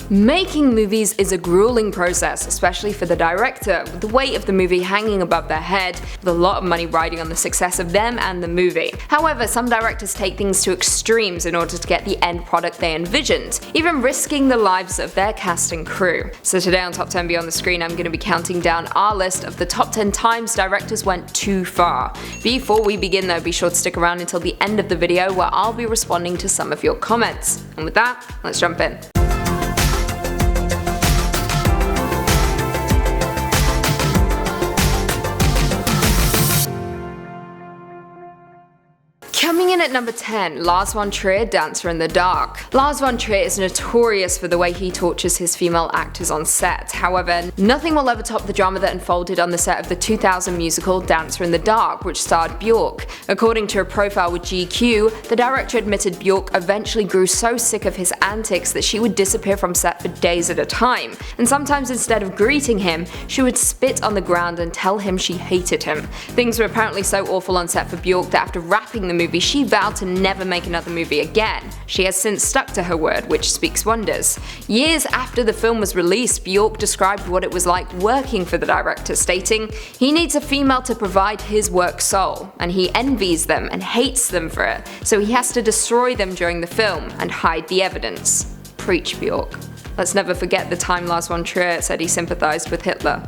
Making movies is a grueling process, especially for the director, with the weight of the movie hanging above their head, with a lot of money riding on the success of them and the movie. However, some directors take things to extremes in order to get the end product they envisioned, even risking the lives of their cast and crew. So today on Top 10 Beyond the Screen, I'm going to be counting down our list of the top 10 times directors went too far. Before we begin though, be sure to stick around until the end of the video where I'll be responding to some of your comments. And with that, let's jump in. Coming in at number 10, Lars von Trier, Dancer in the Dark. Lars von Trier is notorious for the way he tortures his female actors on set. However, nothing will ever top the drama that unfolded on the set of the 2000 musical Dancer in the Dark, which starred Bjork. According to a profile with GQ, the director admitted Bjork eventually grew so sick of his antics that she would disappear from set for days at a time, and sometimes instead of greeting him, she would spit on the ground and tell him she hated him. Things were apparently so awful on set for Bjork that after wrapping the movie, she vowed to never make another movie again. She has since stuck to her word, which speaks wonders. Years after the film was released, Bjork described what it was like working for the director, stating, "He needs a female to provide his work soul, and he envies them and hates them for it, so he has to destroy them during the film and hide the evidence." Preach, Bjork. Let's never forget the time Lars von Trier said he sympathized with Hitler.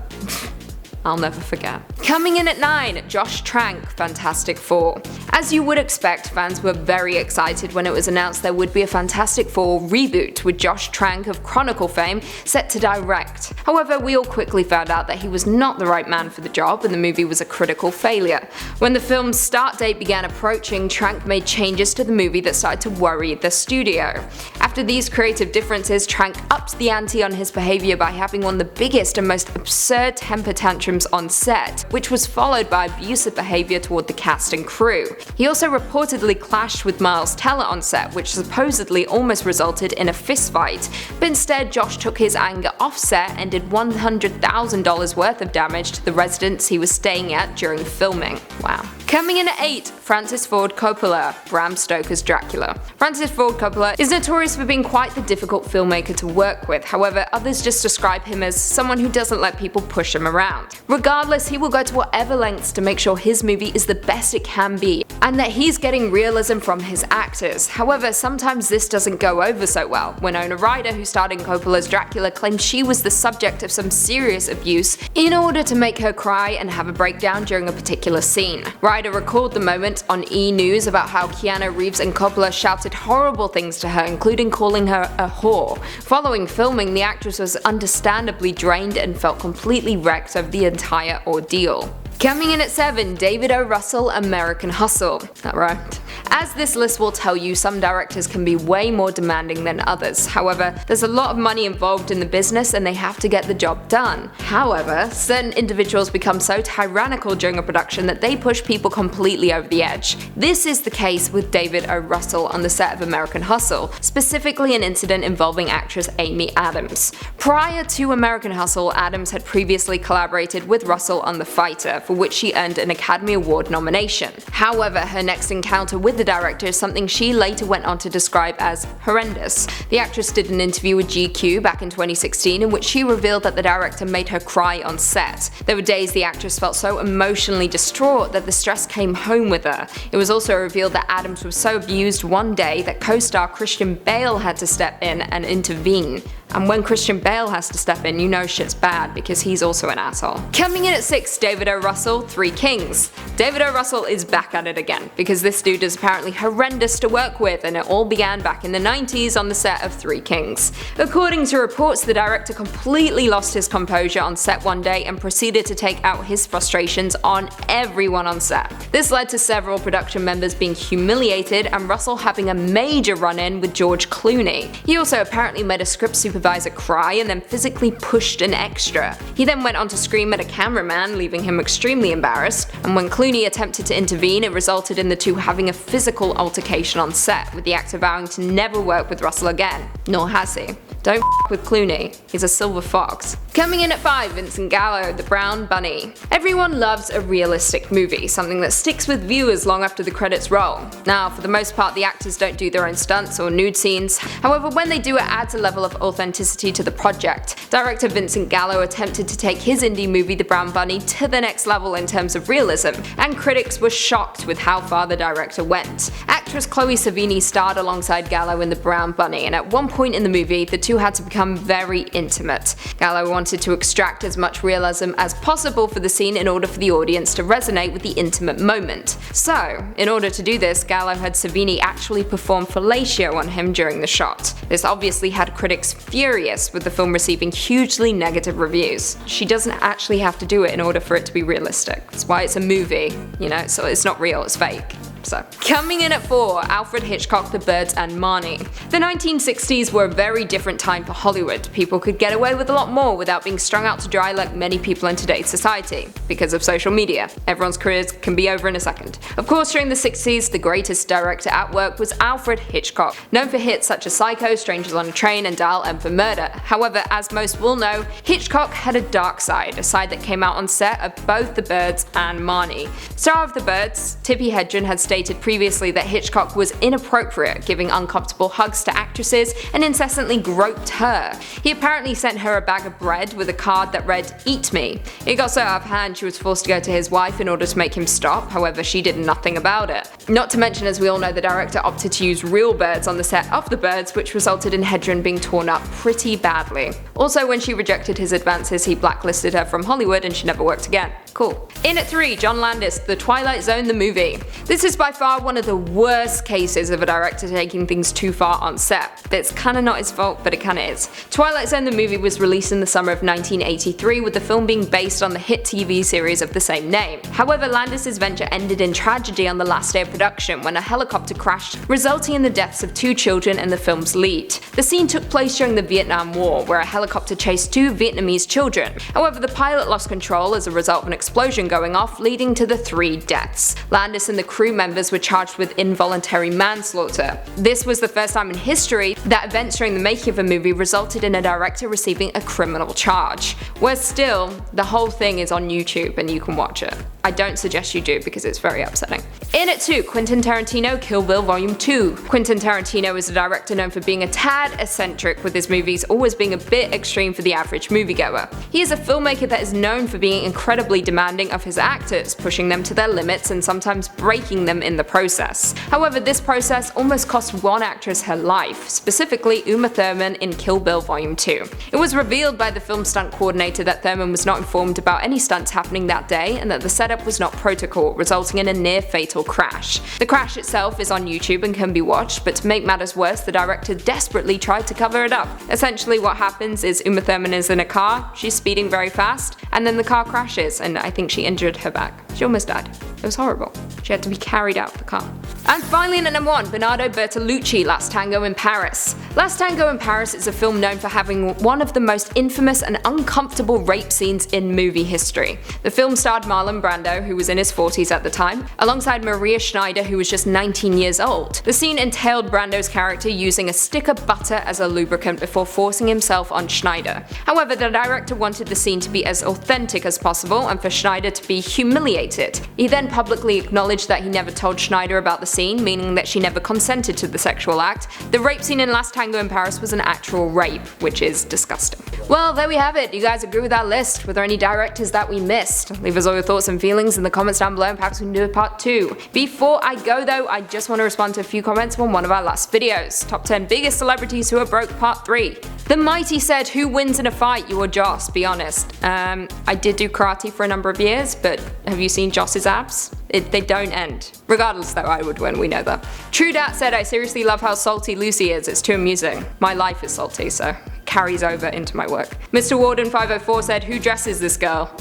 I'll never forget. Coming in at 9, Josh Trank, Fantastic Four. As you would expect, fans were very excited when it was announced there would be a Fantastic Four reboot with Josh Trank of Chronicle fame set to direct. However, we all quickly found out that he was not the right man for the job and the movie was a critical failure. When the film's start date began approaching, Trank made changes to the movie that started to worry the studio. After these creative differences, Trank upped the ante on his behavior by having one of the biggest and most absurd temper tantrums on set, which was followed by abusive behavior toward the cast and crew. He also reportedly clashed with Miles Teller on set, which supposedly almost resulted in a fistfight, but instead Josh took his anger off set and did $100,000 worth of damage to the residence he was staying at during filming. Wow. Coming in at 8, Francis Ford Coppola, Bram Stoker's Dracula. Francis Ford Coppola is notorious for being quite the difficult filmmaker to work with, however others just describe him as someone who doesn't let people push him around. Regardless, he will go to whatever lengths to make sure his movie is the best it can be, and that he's getting realism from his actors. However, sometimes this doesn't go over so well. Winona Ryder, who starred in Coppola's Dracula, claimed she was the subject of some serious abuse in order to make her cry and have a breakdown during a particular scene. Ryder recalled the moment on E! News about how Keanu Reeves and Coppola shouted horrible things to her, including calling her a whore. Following filming, the actress was understandably drained and felt completely wrecked over the entire ordeal. Coming in at 7, David O. Russell, American Hustle. That rhymed. As this list will tell you, some directors can be way more demanding than others. However, there's a lot of money involved in the business and they have to get the job done. However, certain individuals become so tyrannical during a production that they push people completely over the edge. This is the case with David O. Russell on the set of American Hustle, specifically an incident involving actress Amy Adams. Prior to American Hustle, Adams had previously collaborated with Russell on The Fighter, for which she earned an Academy Award nomination. However, her next encounter with the director is something she later went on to describe as horrendous. The actress did an interview with GQ back in 2016 in which she revealed that the director made her cry on set. There were days the actress felt so emotionally distraught that the stress came home with her. It was also revealed that Adams was so abused one day that co-star Christian Bale had to step in and intervene. And when Christian Bale has to step in, you know shit's bad because he's also an asshole. Coming in at 6, David O. Russell, Three Kings. David O. Russell is back at it again because this dude is apparently horrendous to work with, and it all began back in the 90s on the set of Three Kings. According to reports, the director completely lost his composure on set one day and proceeded to take out his frustrations on everyone on set. This led to several production members being humiliated and Russell having a major run-in with George Clooney. He also apparently made a script supervisor cry and then physically pushed an extra. He then went on to scream at a cameraman, leaving him extremely embarrassed, and when Clooney attempted to intervene, it resulted in the two having a physical altercation on set, with the actor vowing to never work with Russell again. Nor has he. Don't f with Clooney, he's a silver fox. Coming in at 5, Vincent Gallo, The Brown Bunny. Everyone loves a realistic movie, something that sticks with viewers long after the credits roll. Now, for the most part, the actors don't do their own stunts or nude scenes. However, when they do, it adds a level of authenticity authenticity to the project. Director Vincent Gallo attempted to take his indie movie The Brown Bunny to the next level in terms of realism, and critics were shocked with how far the director went. Actress Chloe Sevigny starred alongside Gallo in The Brown Bunny, and at one point in the movie, the two had to become very intimate. Gallo wanted to extract as much realism as possible for the scene in order for the audience to resonate with the intimate moment. So, in order to do this, Gallo had Sevigny actually perform fellatio on him during the shot. This obviously had critics furious, with the film receiving hugely negative reviews. She doesn't actually have to do it in order for it to be realistic. That's why it's a movie, you know, so it's not real, it's fake. So, coming in at 4, Alfred Hitchcock, The Birds and Marnie. The 1960s were a very different time for Hollywood. People could get away with a lot more without being strung out to dry like many people in today's society, because of social media. Everyone's careers can be over in a second. Of course, during the 60s, the greatest director at work was Alfred Hitchcock, known for hits such as Psycho, Strangers on a Train, and Dial M for Murder. However, as most will know, Hitchcock had a dark side, a side that came out on set of both The Birds and Marnie. Star of The Birds, Tippi Hedren had stated previously that Hitchcock was inappropriate, giving uncomfortable hugs to actresses and incessantly groped her. He apparently sent her a bag of bread with a card that read, "Eat me." It got so out of hand she was forced to go to his wife in order to make him stop, however she did nothing about it. Not to mention, as we all know, the director opted to use real birds on the set of The Birds, which resulted in Hedren being torn up pretty badly. Also, when she rejected his advances, he blacklisted her from Hollywood and she never worked again. Cool. In at 3, John Landis, The Twilight Zone the movie. This is by far one of the worst cases of a director taking things too far on set. It's kinda not his fault, but it kinda is. Twilight Zone the movie was released in the summer of 1983, with the film being based on the hit TV series of the same name. However, Landis' venture ended in tragedy on the last day of production when a helicopter crashed, resulting in the deaths of 2 children and the film's lead. The scene took place during the Vietnam War, where a helicopter chased 2 Vietnamese children. However, the pilot lost control as a result of an explosion going off, leading to the 3 deaths. Landis and the crew members were charged with involuntary manslaughter. This was the first time in history that events during the making of a movie resulted in a director receiving a criminal charge. Worse still, the whole thing is on YouTube and you can watch it. I don't suggest you do because it's very upsetting. In at 2, Quentin Tarantino, Kill Bill Volume 2. Quentin Tarantino is a director known for being a tad eccentric, with his movies always being a bit extreme for the average moviegoer. He is a filmmaker that is known for being incredibly demanding of his actors, pushing them to their limits and sometimes breaking them in the process. However, this process almost cost one actress her life, specifically Uma Thurman in Kill Bill Volume 2. It was revealed by the film stunt coordinator that Thurman was not informed about any stunts happening that day and that the setup was not protocol, resulting in a near-fatal crash. The crash itself is on YouTube and can be watched, but to make matters worse, the director desperately tried to cover it up. Essentially what happens is Uma Thurman is in a car, she's speeding very fast, and then the car crashes, and I think she injured her back. She almost died. It was horrible. She had to be carried out of the car. And finally, at number 1, Bernardo Bertolucci, Last Tango in Paris. Last Tango in Paris is a film known for having one of the most infamous and uncomfortable rape scenes in movie history. The film starred Marlon Brando, who was in his 40s at the time, alongside Maria Schneider, who was just 19 years old. The scene entailed Brando's character using a stick of butter as a lubricant before forcing himself on Schneider. However, the director wanted the scene to be as authentic as possible and for Schneider to be humiliated. He then publicly acknowledged that he never told Schneider about the scene, meaning that she never consented to the sexual act. The rape scene in Last Tango in Paris was an actual rape, which is disgusting. Well, there we have it. You guys agree with our list? Were there any directors that we missed? Leave us all your thoughts and feelings in the comments down below, and perhaps we can do a part 2. Before I go though, I just want to respond to a few comments from one of our last videos. Top 10 biggest celebrities who are broke part 3. The Mighty said, who wins in a fight, you or Joss? Be honest. I did do karate for a number of years, but have you seen Joss's abs? They don't end. Regardless though, I would win, we know that. True Dat said, I seriously love how salty Lucy is, it's too amusing. My life is salty, so carries over into my work. Mr. Warden 504 said, who dresses this girl?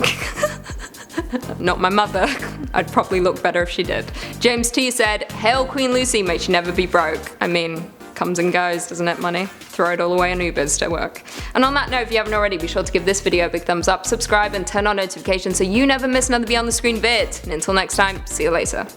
Not my mother. I'd probably look better if she did. James T said, hail Queen Lucy, may she never be broke. I mean, comes and goes, doesn't it, money? Throw it all away on Ubers to work. And on that note, if you haven't already, be sure to give this video a big thumbs up, subscribe, and turn on notifications so you never miss another Beyond the Screen vid. And until next time, see you later.